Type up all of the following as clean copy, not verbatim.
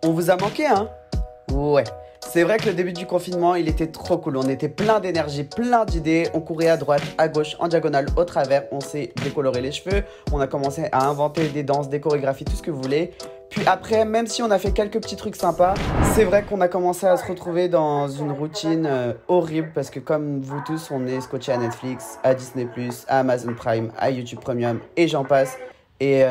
On vous a manqué, hein? Ouais. C'est vrai que le début du confinement, il était trop cool. On était plein d'énergie, plein d'idées. On courait à droite, à gauche, en diagonale, au travers. On s'est décoloré les cheveux. On a commencé à inventer des danses, des chorégraphies, tout ce que vous voulez. Puis après, même si on a fait quelques petits trucs sympas, c'est vrai qu'on a commencé à se retrouver dans une routine horrible. Parce que comme vous tous, on est scotché à Netflix, à Disney+, à Amazon Prime, à YouTube Premium et j'en passe. Et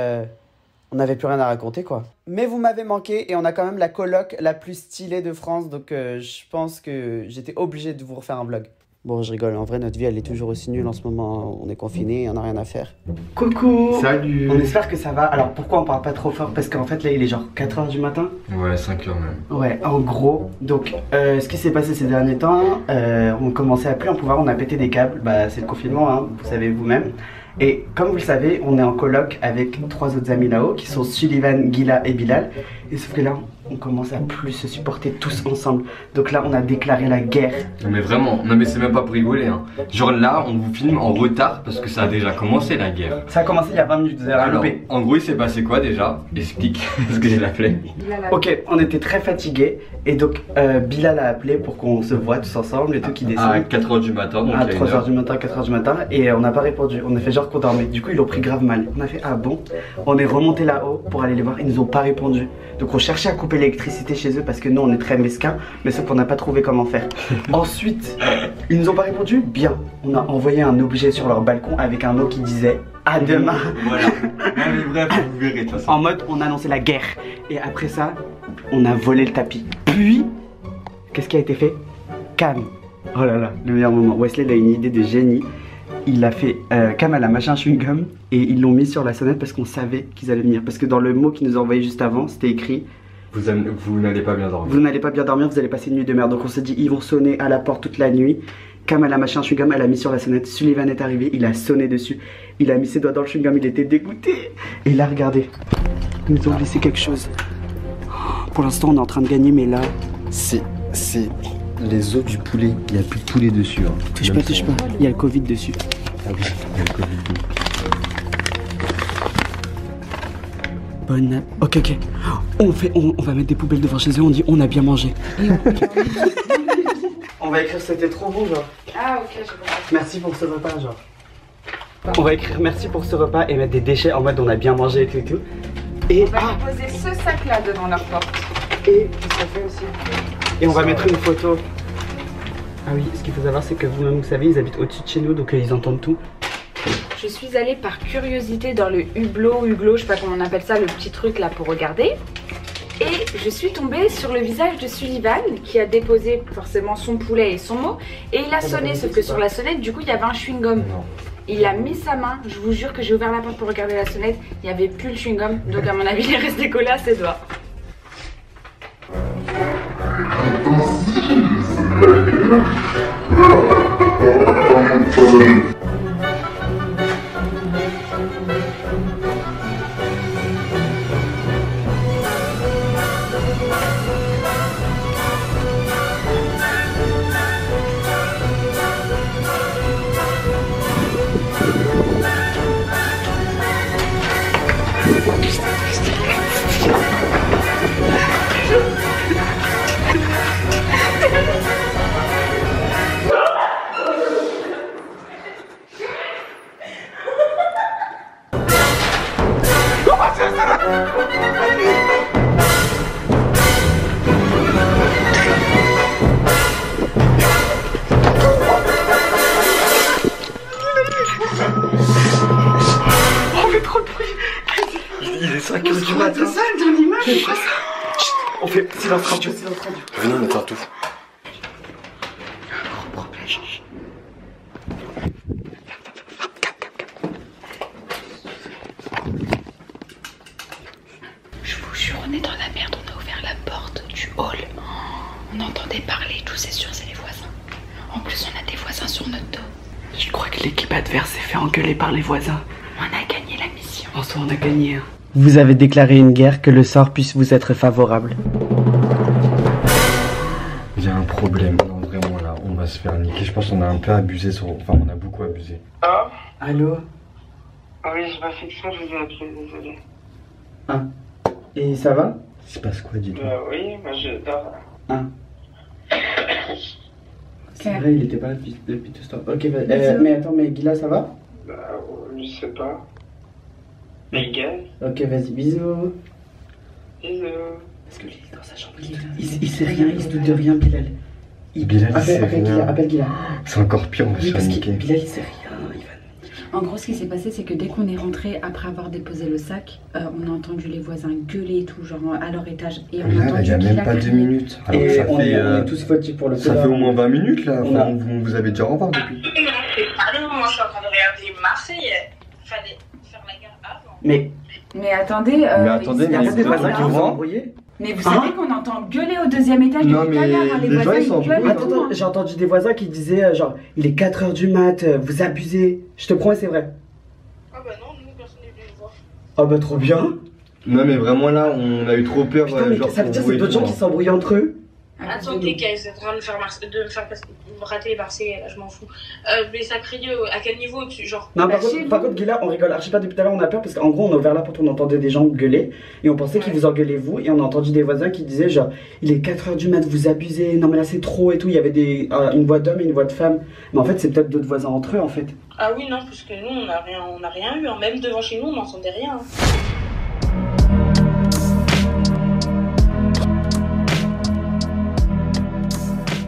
on n'avait plus rien à raconter, quoi. Mais vous m'avez manqué et on a quand même la coloc la plus stylée de France. Donc je pense que j'étais obligé de vous refaire un vlog. Bon, je rigole. En vrai, notre vie, elle est toujours aussi nulle en ce moment. On est confinés et on n'a rien à faire. Coucou! Salut! On espère que ça va. Alors, pourquoi on parle pas trop fort? Parce qu'en fait, là, il est genre 4h du matin. Ouais, 5h même. Ouais, en gros. Donc, ce qui s'est passé ces derniers temps, on commençait à plus en pouvoir. On a pété des câbles. Bah, c'est le confinement, hein, vous savez vous-même. Et comme vous le savez, on est en coloc avec 3 autres amis là-haut qui sont Sullivan, Gila et Bilal. Et sauf que là, on commence à plus se supporter tous ensemble. Donc là, on a déclaré la guerre. Non mais vraiment, non mais c'est même pas pour rigoler hein. Genre là, on vous filme en retard parce que ça a déjà commencé la guerre. Ça a commencé il y a 20 minutes, vous avez Alors, loupé. en gros, il s'est passé quoi déjà? Explique, parce que j'ai la flemme. Ok, on était très fatigués et donc Bilal a appelé pour qu'on se voit tous ensemble et tout qui descend. À 4h du matin, donc à il y a 3h du matin, 4h du matin et on n'a pas répondu. On a fait genre qu'on dormait. Du coup, ils l'ont pris grave mal. On a fait ah bon. On est remonté là-haut pour aller les voir. Ils nous ont pas répondu. Donc on cherchait à couper l'électricité chez eux parce que nous on est très mesquins, mais sauf qu'on n'a pas trouvé comment faire. Ensuite, ils nous ont pas répondu. Bien, on a envoyé un objet sur leur balcon avec un mot qui disait à demain. Voilà. Non mais bref, vous verrez de toute façon. En mode on annonçait la guerre. Et après ça, on a volé le tapis. Puis, qu'est-ce qui a été fait? Cam. Oh là là, le meilleur moment. Wesley il a une idée de génie. Il a fait Cam à la machin chewing-gum et ils l'ont mis sur la sonnette parce qu'on savait qu'ils allaient venir. Parce que dans le mot qu'ils nous ont envoyé juste avant, c'était écrit vous n'allez pas bien dormir. vous n'allez pas bien dormir, vous allez passer une nuit de merde. Donc on s'est dit ils vont sonner à la porte toute la nuit. Cam à la machin chewing-gum, elle a mis sur la sonnette. Sullivan est arrivé, il a sonné dessus. Il a mis ses doigts dans le chewing-gum, il était dégoûté. Et là regardez, ils nous ont glissé quelque chose. Pour l'instant on est en train de gagner mais là C'est les os du poulet, il n'y a plus de poulet dessus hein. touche pas, il y a le Covid dessus. Ah oui, il y a le Covid. Bonne. Ok. On va mettre des poubelles devant chez eux, on dit on a bien mangé. On va écrire c'était trop bon genre. Ah ok, j'ai compris. Merci pour ce repas genre. On va écrire merci pour ce repas et mettre des déchets en mode on a bien mangé et tout et tout. Et On va poser ce sac là devant leur porte. et qu'est-ce qu'on fait aussi? Et on va mettre une photo. Ah oui, ce qu'il faut savoir c'est que vous-même vous savez, ils habitent au-dessus de chez nous donc ils entendent tout. Je suis allée par curiosité dans le hublot, je sais pas comment on appelle ça, le petit truc là pour regarder. Et je suis tombée sur le visage de Sullivan qui a déposé forcément son poulet et son mot. Et il a sonné, sauf que sur la sonnette, du coup, il y avait un chewing-gum. Il a mis sa main, je vous jure que j'ai ouvert la porte pour regarder la sonnette, il n'y avait plus le chewing-gum. Donc à mon avis, il est resté collé à ses doigts. Il est 5h du matin. C'est ça le dernier image. On fait silence radio, silence radio. Venez, on attend tout. Je vous jure, on est dans la merde, on a ouvert la porte du hall. On entendait parler, tout c'est sûr, c'est les voisins. En plus, on a des voisins sur notre dos. Je crois que l'équipe adverse s'est fait engueuler par les voisins. On a gagné la mission. En soi, on a gagné. Hein. Vous avez déclaré une guerre, que le sort puisse vous être favorable. Il y a un problème, non vraiment là, on va se faire niquer. Je pense qu'on a un peu abusé sur... Enfin, on a beaucoup abusé. Ah Allô? oui, j'ai pas fait exprès, je vous ai appelé, désolé. Ah. Et ça va? Il se passe quoi, dis-toi? Oui, moi je dors. Ah. C'est vrai, il était pas là depuis tout ce temps. Ok, mais attends, mais Guilla, ça va? Bah, je sais pas. Miguel. Ok, vas-y, bisous. Bisous. Parce que lui, il est dans sa chambre, il sait rien, il se doute de rien, Bilal. Bilal, il sait rien. Appelle Guilla. C'est encore pire, on va se faire niquer. Bilal, il sait rien, il va... En gros, ce qui s'est passé, c'est que dès qu'on est rentré, après avoir déposé le sac, on a entendu les voisins gueuler et tout, genre à leur étage. Et on a Là, entendu il y a même pas 2 crier. minutes. Alors que Et ça on fait, est tous fautifs pour le coup. ça fait au moins 20 minutes là. On a- Enfin, vous avez déjà au revoir depuis. Moi, je suis en train de regarder Marseille. Il fallait faire la guerre avant. Mais attendez, Mais attendez, il mais y a il y a pas des de voisins là. qui vont embrouillés. Mais vous savez qu'on entend gueuler au deuxième étage Non, depuis tout à mais l'heure, hein, les les gens, voisins ils sont ils gueulent. embrouillés. et tout, hein. Attends, j'ai entendu des voisins qui disaient genre, il est 4 h du mat, vous abusez. Je te promets, c'est vrai. Ah bah non, nous, personne n'est venu nous voir. Oh bah trop bien. Non, mais vraiment là, on a eu trop peur. Putain, mais genre, ça veut pour dire vous c'est et d'autres tout, gens qui hein. s'embrouillent entre eux. Attendez, qu'elle est en train de me faire rater Marseille, là, je m'en fous. Mais ça crie à quel niveau genre. Non, Bah, par chez contre, vous. Guilla, on rigole archi pas depuis tout à l'heure, on a peur parce qu'en gros, on a ouvert la porte, on entendait des gens gueuler et on pensait qu'ils vous engueulaient vous et on a entendu des voisins qui disaient genre, il est 4 h du mat, vous abusez, non mais là c'est trop et tout. Il y avait une voix d'homme et une voix de femme, mais en fait, c'est peut-être d'autres voisins entre eux en fait. Ah oui, non, parce que nous, on n'a rien eu. Hein. Même devant chez nous, on n'entendait rien. Hein.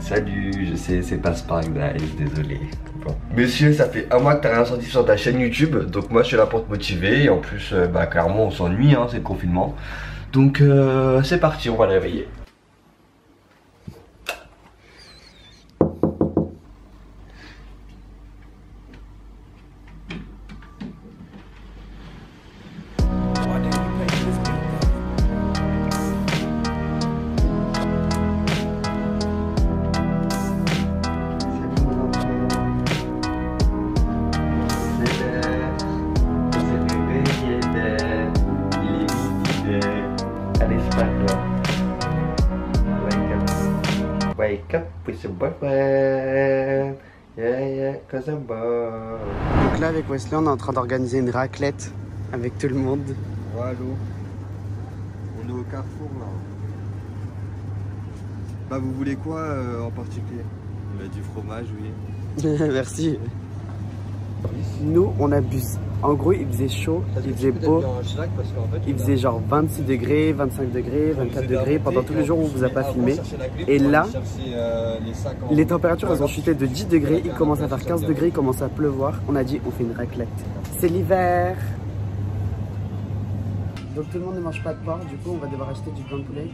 Salut, je sais, c'est pas Spark Dive, désolé. Bon. Monsieur, ça fait un mois que t'as rien sorti sur ta chaîne YouTube, donc moi je suis là pour te motiver, et en plus, bah clairement on s'ennuie, hein, c'est le confinement. Donc c'est parti, on va le réveiller. Wake up with your boyfriend. Yeah, yeah, cause I'm bored. Donc là, avec Wesley, on est en train d'organiser une raclette avec tout le monde. Voilà. On est au carrefour là. Bah, vous voulez quoi en particulier? Du fromage, oui. Merci. Nous, on abuse. En gros, il faisait chaud, il faisait beau. Il faisait genre 26 degrés, 25 degrés, 24 degrés pendant tous les jours où on vous a pas filmé. Et là, les températures elles ont chuté de 10 degrés, il commence à faire 15 degrés, il commence à pleuvoir. On a dit on fait une raclette. C'est l'hiver. Donc tout le monde ne mange pas de porc, du coup on va devoir acheter du blanc de poulet.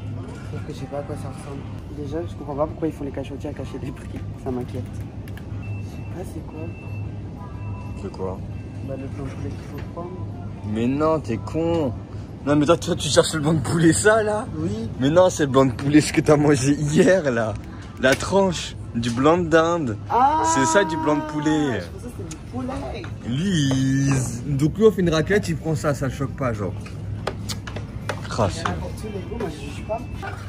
Sauf que je sais pas à quoi ça ressemble. Déjà, je comprends pas pourquoi ils font les cachotiers à cacher des prix. Ça m'inquiète. Je sais pas c'est quoi. C'est quoi? Bah le blanc de poulet qu'il faut prendre. Mais non, t'es con. Non, mais toi, tu cherches le blanc de poulet, ça là? Oui. Mais non, c'est le blanc de poulet ce que t'as mangé hier là. La tranche du blanc de dinde. Ah, C'est ça du blanc de poulet. Je pensais que c'était du poulet. Lise. Donc lui on fait une raclette, il prend ça, ça le choque pas genre. Crasse. Pour tous les goûts, moi je juge pas.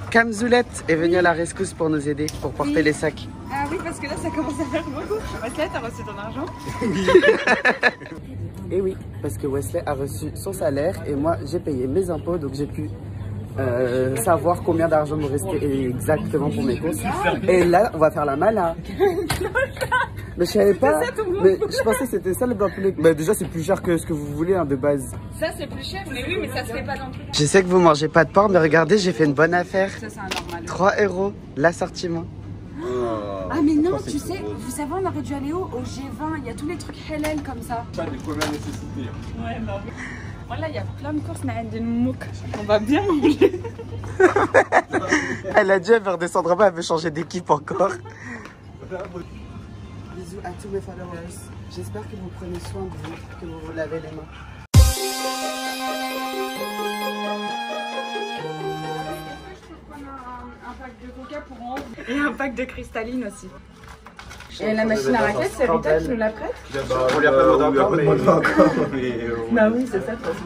Camzoulette est venue à la rescousse pour nous aider, pour porter les sacs. Ah oui, parce que là, ça commence à faire beaucoup. Wesley, t'as reçu ton argent? Et oui, parce que Wesley a reçu son salaire et moi j'ai payé mes impôts, donc j'ai pu savoir combien d'argent me restait exactement pour mes courses. Et là, on va faire la mala. Mais je savais pas, mais je pensais que c'était ça le blanc de poulet. Mais déjà c'est plus cher que ce que vous voulez hein, de base. Ça, c'est plus cher, mais oui, mais ça se fait pas non plus. Je sais que vous mangez pas de porc, mais regardez, j'ai fait une bonne affaire. Ça, c'est un normal. 3 € l'assortiment. Ah, mais non, tu sais, vous savez, on aurait dû aller au G20. Il y a tous les trucs halal comme ça. Pas de première nécessité. Ouais, bah oui. Voilà, il y a plein de courses, mais des mouk. On va bien manger. Elle a dit, elle veut redescendre bas, elle veut changer d'équipe encore. Bisous à tous mes followers. J'espère que vous prenez soin de vous, que vous vous lavez les mains. Un pack de coca pour 11. Et un pack de cristalline aussi. Et la machine à raclette, c'est Rita qui nous la prête? On lui a pas demandé encore, mais... Bah oui, c'est ça de toute façon.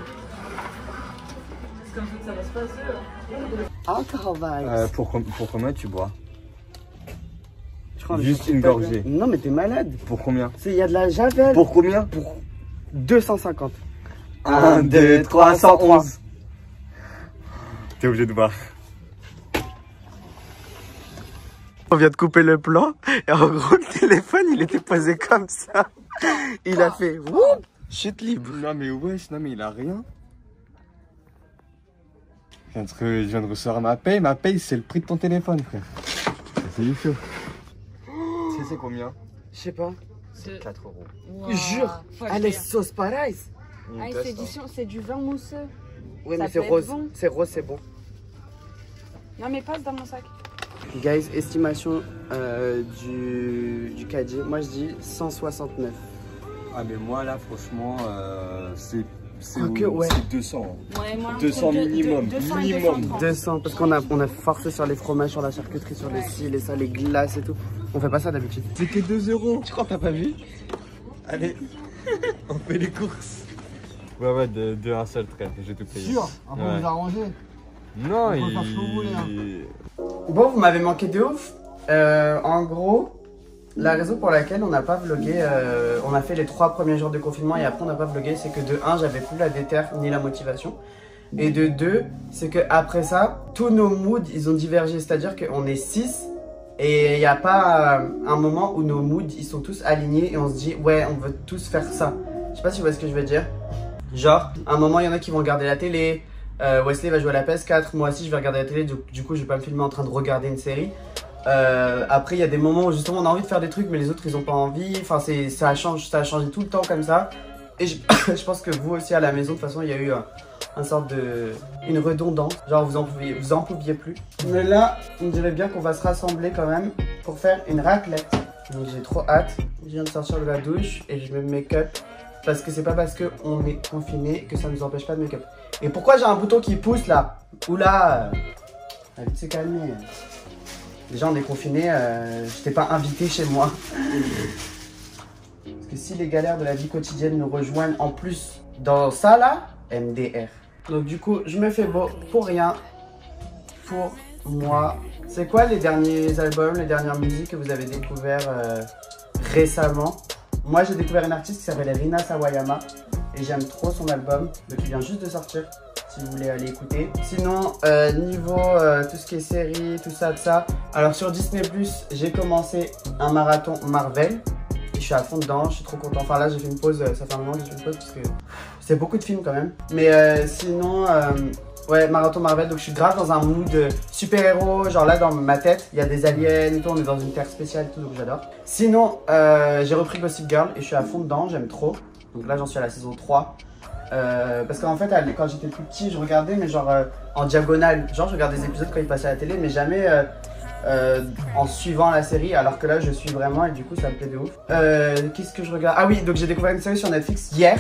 Parce qu'en fait, ça va se passer. Alcohol vibes. Pour combien tu bois? Je crois, Juste mais une pas gorgée. bien. Non mais t'es malade. Pour combien? Il y a de la javel. Pour combien? Pour 250. 1, 2, 3, 111. T'es obligé de voir. On vient de couper le plan et en gros le téléphone il était posé comme ça. Il a fait wouh, chute libre. Non mais wesh, non mais il a rien. Je viens de recevoir ma paye. Ma paye c'est le prix de ton téléphone frère. C'est du chaud. C'est combien? Je sais pas. C'est 4 €. Wow. Jure, elle est sauce pareille. Ah, c'est du vin mousseux. Oui Ça mais c'est peut être rose, bon. c'est rose, c'est bon. Non mais passe dans mon sac. Guys, estimation du caddie, moi je dis 169. Ah mais moi là franchement c'est ouais. 200. Ouais, moi 200 minimum. 200 minimum. 200 parce qu'on a forcé sur les fromages, sur la charcuterie, sur les cils et ça, les glaces et tout. On fait pas ça d'habitude. C'est que 2 €. Tu crois que t'as pas vu? Allez, on fait les courses. Ouais, de un seul trait, j'ai tout payé. Sûr, après on vous arranger. Non, On peut faire ce que vous voulez, Bon, vous m'avez manqué de ouf. En gros, la raison pour laquelle on n'a pas vlogué, on a fait les 3 premiers jours de confinement et après on n'a pas vlogué, c'est que de 1, j'avais plus la déter ni la motivation. Et de 2, c'est que après ça, tous nos moods, ils ont divergé. C'est-à-dire qu'on est 6 et il n'y a pas un moment où nos moods, ils sont tous alignés et on se dit, ouais, on veut tous faire ça. Je sais pas si vous voyez ce que je veux dire. Genre, à un moment, il y en a qui vont regarder la télé. Wesley va jouer à la PS4, moi aussi je vais regarder la télé, du coup je vais pas me filmer en train de regarder une série. Après il y a des moments où justement on a envie de faire des trucs mais les autres ils ont pas envie, enfin ça a changé tout le temps comme ça. Et je pense que vous aussi à la maison de toute façon il y a eu une redondance, genre vous en pouviez plus. Mais là on dirait bien qu'on va se rassembler quand même pour faire une raclette. Donc j'ai trop hâte, je viens de sortir de la douche et je me make-up. Parce que c'est pas parce qu'on est confiné que ça nous empêche pas de make-up. Et pourquoi j'ai un bouton qui pousse là? Oula, elle vite se calmer. Déjà on est confiné, je t'ai pas invité chez moi. Parce que si les galères de la vie quotidienne nous rejoignent en plus dans ça là, MDR. Donc du coup je me fais beau pour rien, pour moi. C'est quoi les derniers albums, les dernières musiques que vous avez découvert récemment? Moi j'ai découvert une artiste qui s'appelle Rina Sawayama et j'aime trop son album qui vient juste de sortir si vous voulez aller écouter. Sinon niveau tout ce qui est série, tout ça, alors sur Disney+, j'ai commencé un marathon Marvel et je suis à fond dedans, je suis trop content. Enfin là j'ai fait une pause, ça fait un moment que j'ai fait une pause parce que c'est beaucoup de films quand même. Mais sinon ouais, marathon Marvel, donc je suis grave dans un mood super-héros, genre là dans ma tête, il y a des aliens et tout, on est dans une terre spéciale et tout, donc j'adore. Sinon, j'ai repris Gossip Girl et je suis à fond dedans, j'aime trop. Donc là j'en suis à la saison 3. Parce qu'en fait, quand j'étais plus petit, je regardais, mais genre en diagonale. Genre je regardais des épisodes quand ils passaient à la télé, mais jamais en suivant la série, alors que là je suis vraiment et du coup ça me plaît de ouf. Qu'est-ce que je regarde? Ah oui, donc j'ai découvert une série sur Netflix hier,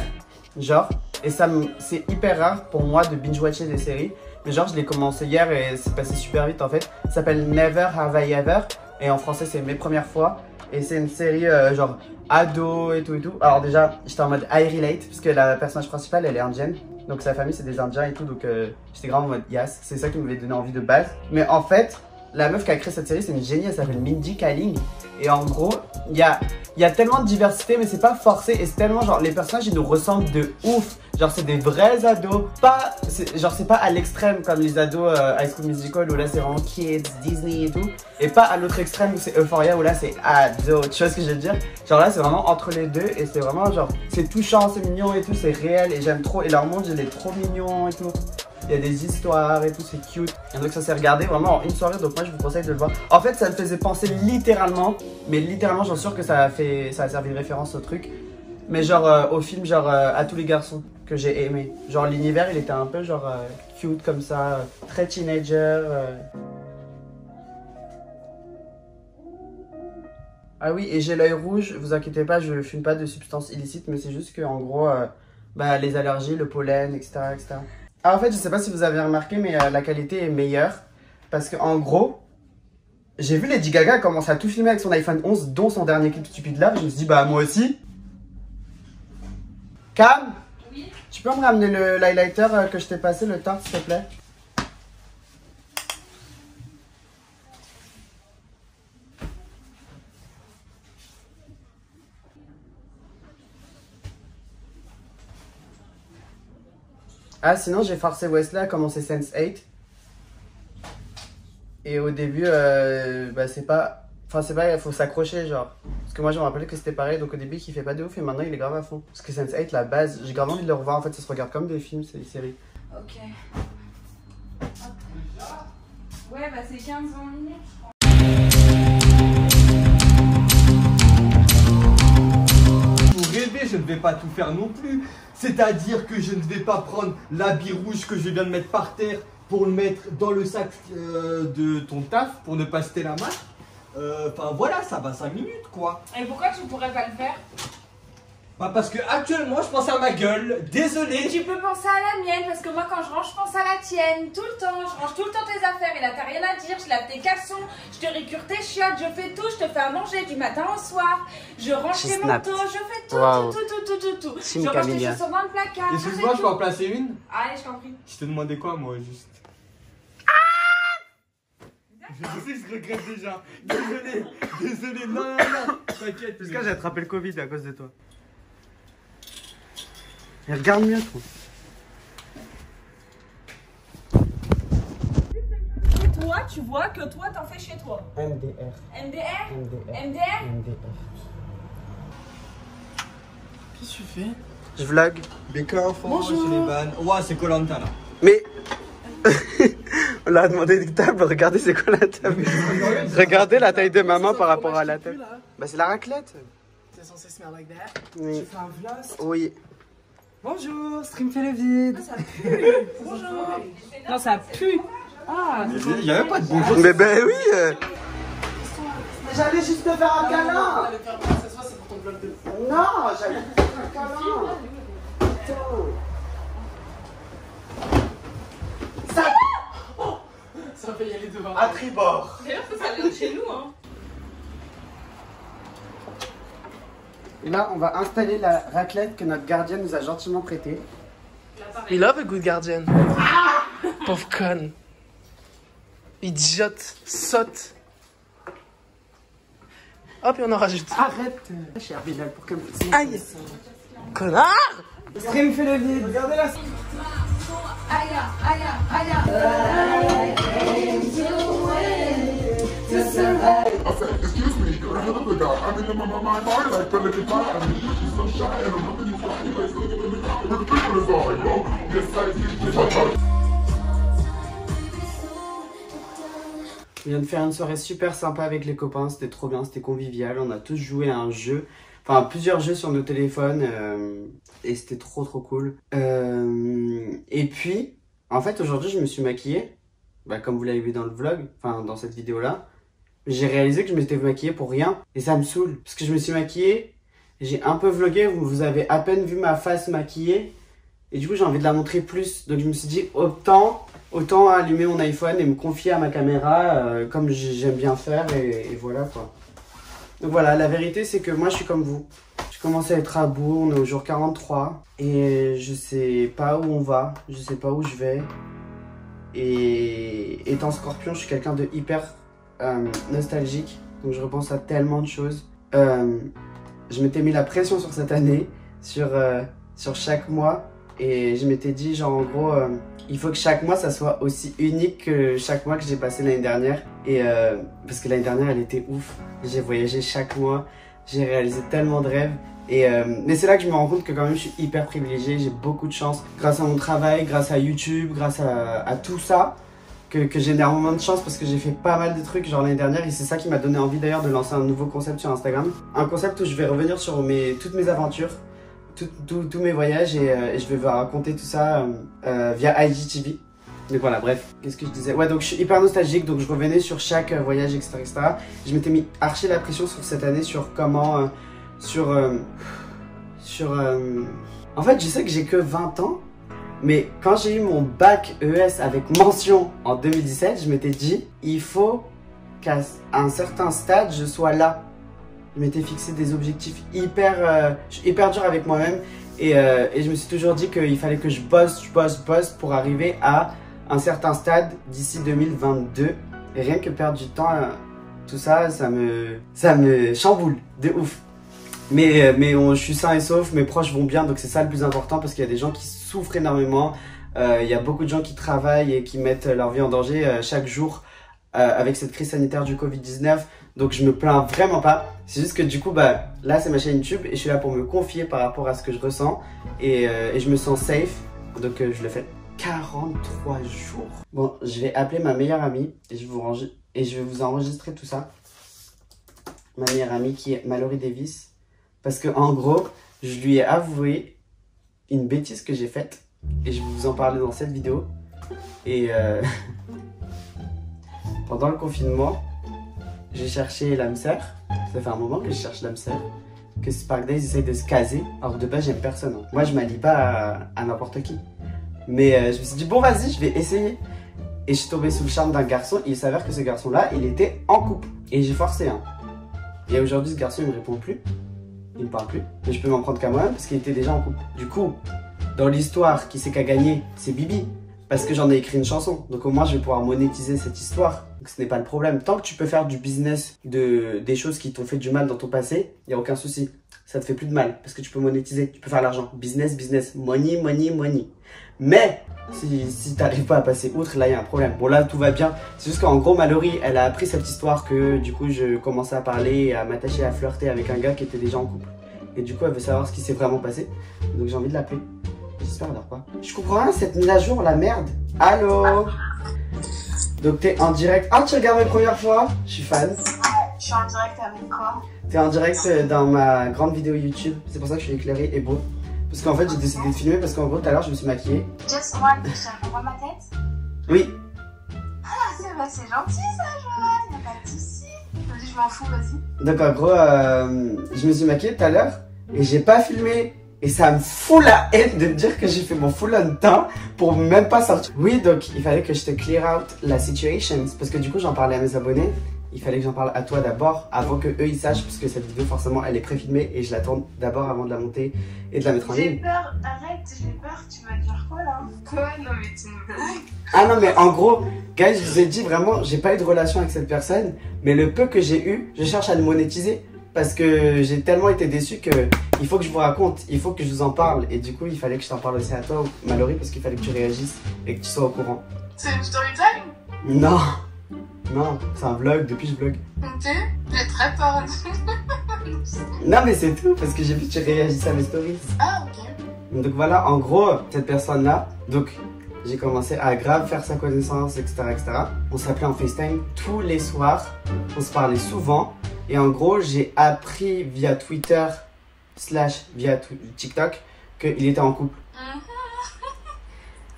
genre. Et c'est hyper rare pour moi de binge-watcher des séries. Mais genre, je l'ai commencé hier et c'est passé super vite en fait. Ça s'appelle Never Have I Ever. Et en français, c'est Mes Premières Fois. Et c'est une série genre ado et tout et tout. Alors déjà, j'étais en mode I relate. Parce que la personnage principale, elle est indienne. Donc sa famille, c'est des Indiens et tout. Donc j'étais grave en mode yes. C'est ça qui m'avait donné envie de base. Mais en fait, la meuf qui a créé cette série, c'est une génie. Elle s'appelle Mindy Kaling. Et en gros, il y a tellement de diversité, mais c'est pas forcé. Et c'est tellement genre, les personnages, ils nous ressemblent de ouf. Genre, c'est des vrais ados. Genre, c'est pas à l'extrême comme les ados High School Musical où là, c'est vraiment kids, Disney et tout. Et pas à l'autre extrême où c'est Euphoria où là, c'est ado. Tu vois ce que je veux dire? Genre là, c'est vraiment entre les deux. Et c'est vraiment genre, c'est touchant, c'est mignon et tout. C'est réel et j'aime trop. Et leur monde, il est trop mignon et tout. Il y a des histoires et tout, c'est cute. Et donc ça s'est regardé vraiment en une soirée, donc moi je vous conseille de le voir. En fait ça me faisait penser littéralement, mais littéralement j'en suis sûr que ça a servi de référence au truc. Mais genre au film genre À tous les garçons que j'ai aimé. Genre l'univers il était un peu genre cute comme ça, très teenager. Ah oui et j'ai l'œil rouge, vous inquiétez pas, je fume pas de substances illicites, mais c'est juste que en gros bah, les allergies, le pollen, etc. etc. Ah, en fait, je sais pas si vous avez remarqué, mais la qualité est meilleure. Parce que en gros, j'ai vu Lady Gaga commencer à tout filmer avec son iPhone 11, dont son dernier clip Stupid Love. Je me suis dit, bah moi aussi. Cam, oui. Tu peux me ramener l'highlighter que je t'ai passé, le tarte, s'il te plaît? Ah, sinon, j'ai forcé Wesley à commencer Sense8. Et au début, bah, c'est pas, il faut s'accrocher, genre. Parce que moi, je me rappelle que c'était pareil, donc au début, il kiffait pas de ouf, et maintenant, il est grave à fond. Parce que Sense8, la base, j'ai grave envie de le revoir, en fait, ça se regarde comme des films, c'est des séries. Ok. Ouais, bah c'est 15-20 minutes. Pour rêver, je ne vais pas tout faire non plus. C'est-à-dire que je ne vais pas prendre l'habit rouge que je viens de mettre par terre pour le mettre dans le sac de ton taf pour ne pas citer la marque. Enfin voilà, ça va 5 minutes quoi. Et pourquoi tu pourrais pas le faire? Bah parce que actuellement je pense à ma gueule, désolé. Et tu peux penser à la mienne, parce que moi quand je range, je pense à la tienne, tout le temps. Je range tout le temps tes affaires et là t'as rien à dire. Je lave tes caleçons, je te récure tes chiottes, je fais tout, je te fais à manger du matin au soir. Je range tes manteaux, je fais tout, Wow. tout. Team Je range tes Camilla. chaussures dans le placard. Excuse-moi, je peux en placer une? Allez, je t'en prie. Je te demandais quoi moi juste? Je sais que je regrette déjà. Désolé, non, t'inquiète. Parce que j'ai attrapé le Covid à cause de toi. Et regarde mieux, toi. Toi, tu vois que toi t'en fais chez toi. MDR. MDR? MDR. MDR? MDR. Qu'est-ce que tu fais? Je vlog. Becca, chez les vannes. Ouais, c'est Koh-Lanta là. Mais on leur a demandé une table, regardez c'est quoi la table. Regardez la taille de maman par rapport à la table. Bah c'est la raclette. C'est censé smell like that. Oui. Tu fais un vlog. Oui. Bonjour, Stream fait le vide. Ça pue. Bonjour. Non, ça pue. Ah. Il n'y a même pas de bonjour. Mais ben oui. J'allais juste te faire un câlin. Non, j'allais te faire un câlin. Ça fait y aller devant. À tribord. D'ailleurs, ça vient de chez nous, hein. Et là, on va installer la raclette que notre gardien nous a gentiment prêtée. We love a good guardian. Pauvre conne. Idiote. Saute. Hop, et on en rajoute. Arrête, cher Bilal, pour que vous... Aïe. Connard. Stream fait le vide. Regardez la... On vient de faire une soirée super sympa avec les copains, c'était trop bien, c'était convivial, on a tous joué à un jeu, enfin plusieurs jeux sur nos téléphones et c'était trop cool. Et puis, en fait aujourd'hui je me suis maquillée, bah, comme vous l'avez vu dans le vlog, enfin dans cette vidéo là, j'ai réalisé que je m'étais maquillée pour rien et ça me saoule parce que je me suis maquillée, j'ai un peu vlogué, vous avez à peine vu ma face maquillée et du coup j'ai envie de la montrer plus, donc je me suis dit autant allumer mon iPhone et me confier à ma caméra comme j'aime bien faire et voilà quoi. Donc voilà, la vérité c'est que moi je suis comme vous. Je commence à être à bout, on est au jour 43 et je sais pas où on va, je sais pas où je vais. Et étant Scorpion, je suis quelqu'un de hyper nostalgique, donc je repense à tellement de choses. Je m'étais mis la pression sur cette année, sur chaque mois et je m'étais dit genre en gros... il faut que chaque mois ça soit aussi unique que chaque mois que j'ai passé l'année dernière. Et parce que l'année dernière elle était ouf. J'ai voyagé chaque mois, j'ai réalisé tellement de rêves. Mais c'est là que je me rends compte que quand même je suis hyper privilégié, j'ai beaucoup de chance. Grâce à mon travail, grâce à YouTube, grâce à tout ça, que j'ai énormément de chance parce que j'ai fait pas mal de trucs genre l'année dernière. Et c'est ça qui m'a donné envie d'ailleurs de lancer un nouveau concept sur Instagram. Un concept où je vais revenir sur toutes mes aventures. Tous mes voyages et je vais vous raconter tout ça via IGTV. Donc voilà, bref, qu'est-ce que je disais? Ouais, donc je suis hyper nostalgique, donc je revenais sur chaque voyage, etc. Je m'étais mis archi la pression sur cette année sur comment... En fait, je sais que j'ai que 20 ans, mais quand j'ai eu mon bac ES avec mention en 2017, je m'étais dit, il faut qu'à un certain stade, je sois là. Je m'étais fixé des objectifs hyper dur avec moi-même et je me suis toujours dit qu'il fallait que je bosse pour arriver à un certain stade d'ici 2022. Et rien que perdre du temps, tout ça, ça me chamboule de ouf. Mais je suis sain et sauf, mes proches vont bien, donc c'est ça le plus important parce qu'il y a des gens qui souffrent énormément. Il y a beaucoup de gens qui travaillent et qui mettent leur vie en danger chaque jour avec cette crise sanitaire du Covid-19. Donc je me plains vraiment pas. C'est juste que du coup, bah, là c'est ma chaîne YouTube et je suis là pour me confier par rapport à ce que je ressens. Et je me sens safe. Donc je le fais 43 jours. Bon, je vais appeler ma meilleure amie et je vais vous enregistrer tout ça. Ma meilleure amie qui est Mallory Davis. Parce que en gros, je lui ai avoué une bêtise que j'ai faite. Et je vais vous en parler dans cette vidéo. Et pendant le confinement, j'ai cherché l'âme sœur. Ça fait un moment que je cherche l'âme sœur. Que Spark Days essaye de se caser. Alors de base, j'aime personne. Hein. Moi, je m'allie pas à n'importe qui. Mais je me suis dit, bon, vas-y, je vais essayer. Et je suis tombée sous le charme d'un garçon. Et il s'avère que ce garçon-là, il était en couple. Et j'ai forcé. Hein. Et aujourd'hui, ce garçon, il me répond plus. Il me parle plus. Mais je peux m'en prendre qu'à moi-même parce qu'il était déjà en couple. Du coup, dans l'histoire, qui c'est qu'à gagner? C'est Bibi. Parce que j'en ai écrit une chanson. Donc au moins, je vais pouvoir monétiser cette histoire. Donc ce n'est pas le problème. Tant que tu peux faire du business des choses qui t'ont fait du mal dans ton passé, il n'y a aucun souci. Ça te fait plus de mal. Parce que tu peux monétiser. Tu peux faire l'argent. Business, business. Money, money, money. Mais si tu n'arrives pas à passer outre, là, il y a un problème. Bon, là, tout va bien. C'est juste qu'en gros, Mallory, elle a appris cette histoire que du coup, je commençais à parler, à m'attacher, à flirter avec un gars qui était déjà en couple. Et du coup, elle veut savoir ce qui s'est vraiment passé. Donc j'ai envie de l'appeler. J'espère qu'elle dort pas. Je comprends rien, cette mise à jour, la merde. Allô? Donc t'es en direct. Ah, tu regardes mes premières fois? Je suis fan. Ouais, je suis en direct avec quoi? T'es en direct dans ma grande vidéo YouTube. C'est pour ça que je suis éclairée et beau. Parce qu'en fait, j'ai décidé de filmer parce qu'en gros, tout à l'heure, je me suis maquillée. Just one, je vois ma tête? Oui. Ah, c'est gentil ça, Joanne, y'a pas de soucis. Vas-y, je m'en fous, vas-y. Donc en gros, je me suis maquillée tout à l'heure et j'ai pas filmé. Et ça me fout la haine de me dire que j'ai fait mon full on temps pour même pas sortir. Oui, donc il fallait que je te clear out la situation. Parce que du coup, j'en parlais à mes abonnés. Il fallait que j'en parle à toi d'abord, avant que eux ils sachent. Parce que cette vidéo, forcément, elle est pré-filmée. Et je la tourne d'abord avant de la monter et de la mettre en ligne. J'ai peur, arrête, j'ai peur. Tu vas dire quoi là? Quoi? Non, mais tu me blagues. Ah non, mais en gros, guys, je vous ai dit vraiment, j'ai pas eu de relation avec cette personne. Mais le peu que j'ai eu, je cherche à le monétiser. Parce que j'ai tellement été déçu que il faut que je vous raconte, il faut que je vous en parle. Et du coup, il fallait que je t'en parle aussi à toi, Mallory, parce qu'il fallait que tu réagisses et que tu sois au courant. C'est une story time? Non, non, c'est un vlog, depuis je vlog. Ok, j'ai très peur. Non, mais c'est tout, parce que j'ai vu que tu réagissais à mes stories. Ah, ok. Donc voilà, en gros, cette personne-là, donc j'ai commencé à grave faire sa connaissance, etc., etc. On s'appelait en FaceTime tous les soirs, on se parlait souvent. Et en gros, j'ai appris via Twitter / via TikTok qu'il était en couple.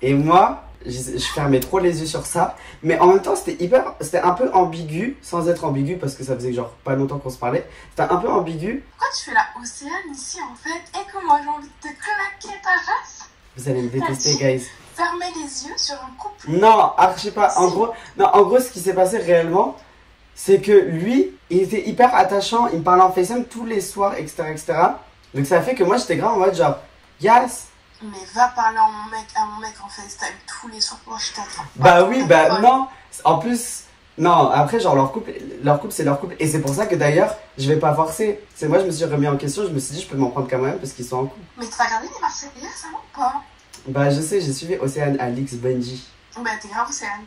Et moi, je fermais trop les yeux sur ça. Mais en même temps, c'était un peu ambigu, sans être ambigu, parce que ça faisait genre pas longtemps qu'on se parlait. C'était un peu ambigu. Pourquoi tu fais la Océane ici en fait? Et que moi j'ai envie de te claquer ta race? Vous allez me détester, guys. Fermer les yeux sur un couple? Non, je sais pas. En gros, ce qui s'est passé réellement, c'est que lui, il était hyper attachant, il me parlait en FaceTime tous les soirs, etc., etc. Donc ça fait que moi, j'étais grave en mode genre, yes. Mais va parler à mon mec en FaceTime tous les soirs, moi je t'attends. Bah oui, bah non. En plus, non, après, genre, leur couple, c'est leur couple. Et c'est pour ça que d'ailleurs, je vais pas forcer. C'est moi, je me suis remis en question, je me suis dit, je peux m'en prendre quand même parce qu'ils sont en couple. Mais tu vas regarder les Marseillais, ça va ou pas? Bah je sais, j'ai suivi Océane, Alix, Benji. Bah t'es grave Océane.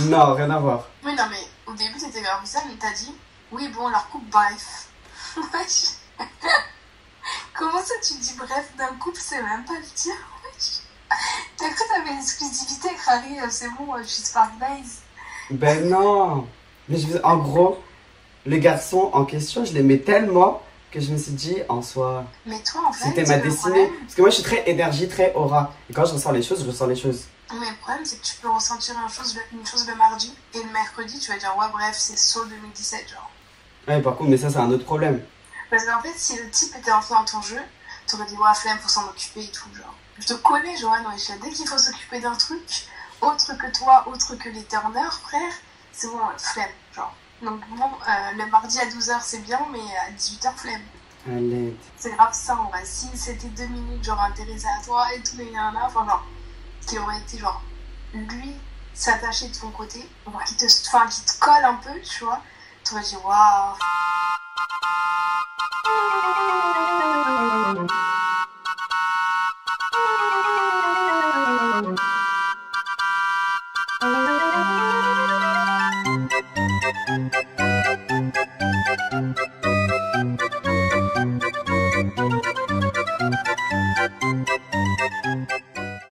Non, rien à voir. Oui, non, mais au début, t'étais grave ça, mais t'as dit, oui, bon, leur couple, bref. Wesh. Comment ça, tu dis bref d'un couple, c'est même pas le dire, wesh. T'as cru que t'avais une exclusivité, Harry, c'est bon, je suis Spark Days. Ben non. Mais en gros, le garçon en question, je l'aimais tellement que je me suis dit, en soi, mais toi, en fait, c'était ma destinée. Parce que moi, je suis très énergie, très aura. Et quand je ressens les choses, je ressens les choses. Mais le problème, c'est que tu peux ressentir une chose le mardi, et le mercredi, tu vas dire, ouais, bref, c'est Soul 2017, genre. Ouais, par contre, mais ça, c'est un autre problème. Parce qu'en fait, si le type était entré dans ton jeu, t'aurais dit, ouais, flemme, faut s'en occuper et tout, genre. Je te connais, Joanne, wesh, dès qu'il faut s'occuper d'un truc, autre que toi, autre que les Turner, frère, c'est bon, flemme, genre. Donc bon, le mardi à 12h, c'est bien, mais à 18h, flemme. À l'aide. C'est grave ça, en vrai. Si c'était 2 minutes, genre, intéressé à toi et tout, et là, enfin, genre, qui aurait été, genre, lui, s'attacher de son côté, qui te colle un peu, tu vois, t'aurais dit, waouh.